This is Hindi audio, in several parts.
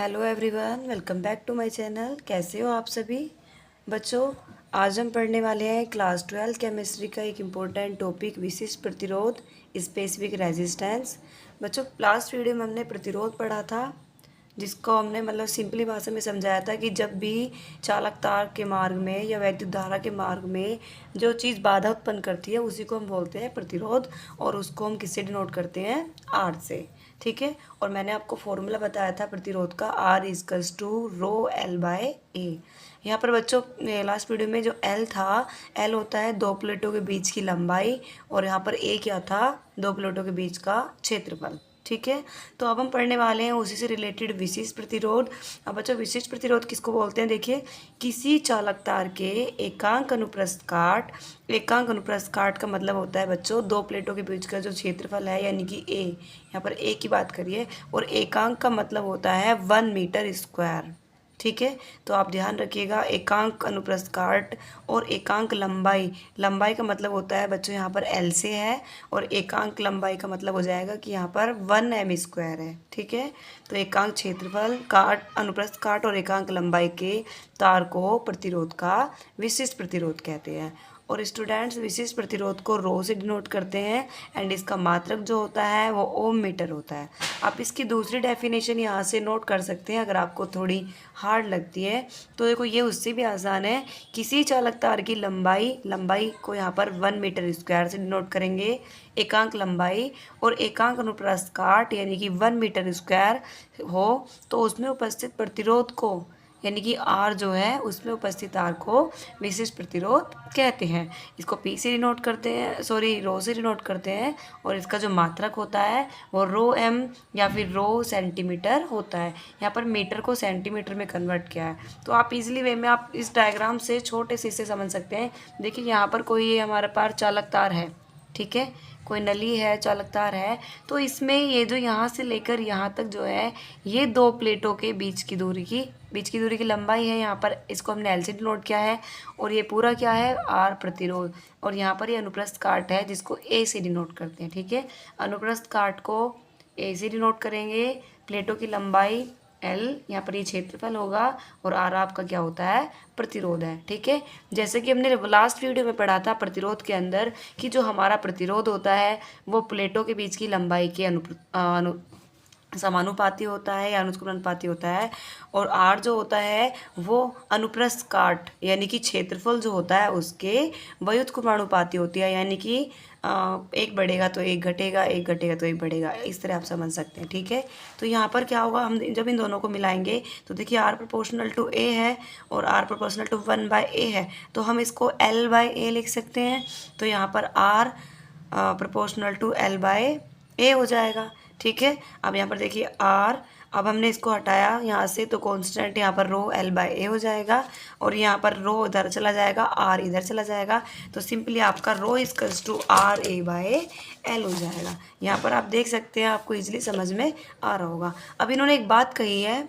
Hello everyone, welcome back to my channel. कैसे हो आप सभी बच्चों? आज हम पढ़ने वाले हैं क्लास 12 केमिस्ट्री का एक इम्पोर्टेंट टॉपिक, विशिष्ट प्रतिरोध, स्पेसिफिक रेजिस्टेंस। बच्चों, लास्ट वीडियो में हमने प्रतिरोध पढ़ा था, जिसको हमने सिंपली भाषा में समझाया था कि जब भी चालक तार के मार्ग में या वैद्युत धारा के मार्ग में जो चीज़ बाधा उत्पन्न करती है उसी को हम बोलते हैं प्रतिरोध, और उसको हम किससे डिनोट करते हैं? आर से। ठीक है। और मैंने आपको फॉर्मूला बताया था प्रतिरोध का, R equals to rho L by A. यहाँ पर बच्चों लास्ट वीडियो में जो L था, L होता है दो प्लेटों के बीच की लंबाई, और यहाँ पर A क्या था? दो प्लेटों के बीच का क्षेत्रफल। ठीक है। तो अब हम पढ़ने वाले हैं उसी से रिलेटेड विशिष्ट प्रतिरोध। अब बच्चों, विशिष्ट प्रतिरोध किसको बोलते हैं? देखिए, किसी चालक तार के एकांक अनुप्रस्थ काट, एकांक अनुप्रस्थ काट का मतलब होता है बच्चों दो प्लेटों के बीच का जो क्षेत्रफल है, यानी कि ए, यहाँ पर ए की बात करिए, और एकांक का मतलब होता है 1 मीटर स्क्वायर। ठीक है। तो आप ध्यान रखिएगा, एकांक अनुप्रस्थ काट और एकांक लंबाई, लंबाई का मतलब होता है बच्चों यहाँ पर एल से है, और एकांक लंबाई का मतलब हो जाएगा कि यहाँ पर 1 एम स्क्वायर है। ठीक है। तो एकांक क्षेत्रफल, काट, अनुप्रस्थ काट और एकांक लंबाई के तार को प्रतिरोध का विशिष्ट प्रतिरोध कहते हैं। और स्टूडेंट्स, विशिष्ट प्रतिरोध को रो से डिनोट करते हैं, एंड इसका मात्रक जो होता है वो ओम मीटर होता है। आप इसकी दूसरी डेफिनेशन यहाँ से नोट कर सकते हैं, अगर आपको थोड़ी हार्ड लगती है तो देखो, ये उससे भी आसान है। किसी चालक तार की लंबाई, लंबाई को यहाँ पर 1 मीटर स्क्वायर से डिनोट करेंगे, एकांक लंबाई, और एकांक अनुप्रस्थ काट यानी कि 1 मीटर स्क्वायर हो तो उसमें उपस्थित प्रतिरोध को, यानी कि आर जो है उसमें उपस्थित आर को विशिष्ट प्रतिरोध कहते हैं। इसको पी से डिनोट करते हैं, रो से डिनोट करते हैं, और इसका जो मात्रक होता है वो रो एम या फिर रो सेंटीमीटर होता है। यहाँ पर मीटर को सेंटीमीटर में कन्वर्ट किया है। तो आप इजीली वे में आप इस डायग्राम से छोटे से इससे समझ सकते हैं। देखिए, यहाँ पर कोई हमारे पास चालक तार है, ठीक है, कोई नली है, चालक तार है, तो इसमें ये जो यहाँ से लेकर यहाँ तक जो है, ये दो प्लेटों के बीच की दूरी की लंबाई है। यहाँ पर इसको हमने एल से डिनोट किया है, और ये पूरा क्या है? आर प्रतिरोध। और यहाँ पर ये अनुप्रस्थ काट है जिसको ए से डिनोट करते हैं। ठीक है। अनुप्रस्थ काट को ए से डिनोट करेंगे, प्लेटों की लंबाई एल, यहाँ पर ये क्षेत्रफल होगा, और आर आपका क्या होता है? प्रतिरोध है। ठीक है। जैसे कि हमने लास्ट वीडियो में पढ़ा था प्रतिरोध के अंदर कि जो हमारा प्रतिरोध होता है वो प्लेटों के बीच की लंबाई के समानुपाती होता है या अनुपाती होता है, और आर जो होता है वो अनुप्रस्थ काट यानी कि क्षेत्रफल जो होता है उसके व्युत्क्रमानुपाती होती है, यानी कि एक बढ़ेगा तो एक घटेगा, एक घटेगा तो एक बढ़ेगा, इस तरह आप समझ सकते हैं। ठीक है। तो यहाँ पर क्या होगा, हम जब इन दोनों को मिलाएंगे तो देखिए आर प्रोपोर्शनल टू ए है और आर प्रोपोर्शनल टू 1 बाय ए है, तो हम इसको एल बाय ए लिख सकते हैं। तो यहाँ पर R proportional to L by A हो जाएगा। ठीक है। अब यहाँ पर देखिए आर, अब हमने इसको हटाया यहाँ से तो कांस्टेंट यहाँ पर रो एल बाय ए हो जाएगा, और यहाँ पर रो इधर चला जाएगा, आर इधर चला जाएगा, तो सिंपली आपका rho equals to R A by L हो जाएगा। यहाँ पर आप देख सकते हैं, आपको इजीली समझ में आ रहा होगा। अब इन्होंने एक बात कही है,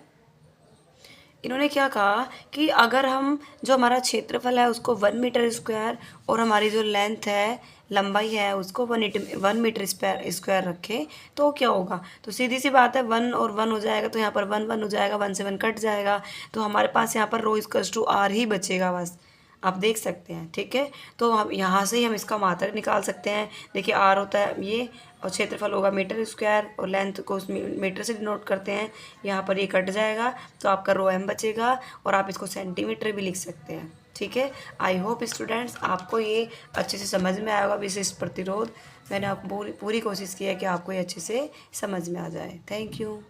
इन्होंने क्या कहा कि अगर हम जो हमारा क्षेत्रफल है उसको 1 मीटर स्क्वायर, और हमारी जो लेंथ है, लंबाई है, उसको 1 मीटर स्क्वायर रखें तो क्या होगा? तो सीधी सी बात है, 1 और 1 हो जाएगा, तो यहाँ पर 1 1 हो जाएगा, 1 से 1 कट जाएगा, तो हमारे पास यहाँ पर रो इक्वल्स टू आर ही बचेगा बस। आप देख सकते हैं। ठीक है। तो हम यहाँ से ही हम इसका मात्रक निकाल सकते हैं। देखिए आर होता है ये, और क्षेत्रफल होगा मीटर स्क्वायर, और लेंथ को उस मीटर से डिनोट करते हैं। यहाँ पर ये कट जाएगा तो आपका रो एम बचेगा, और आप इसको सेंटीमीटर भी लिख सकते हैं। ठीक है। आई होप स्टूडेंट्स आपको ये अच्छे से समझ में आएगा विशिष्ट प्रतिरोध। मैंने आपको पूरी कोशिश की है कि आपको ये अच्छे से समझ में आ जाए। Thank you.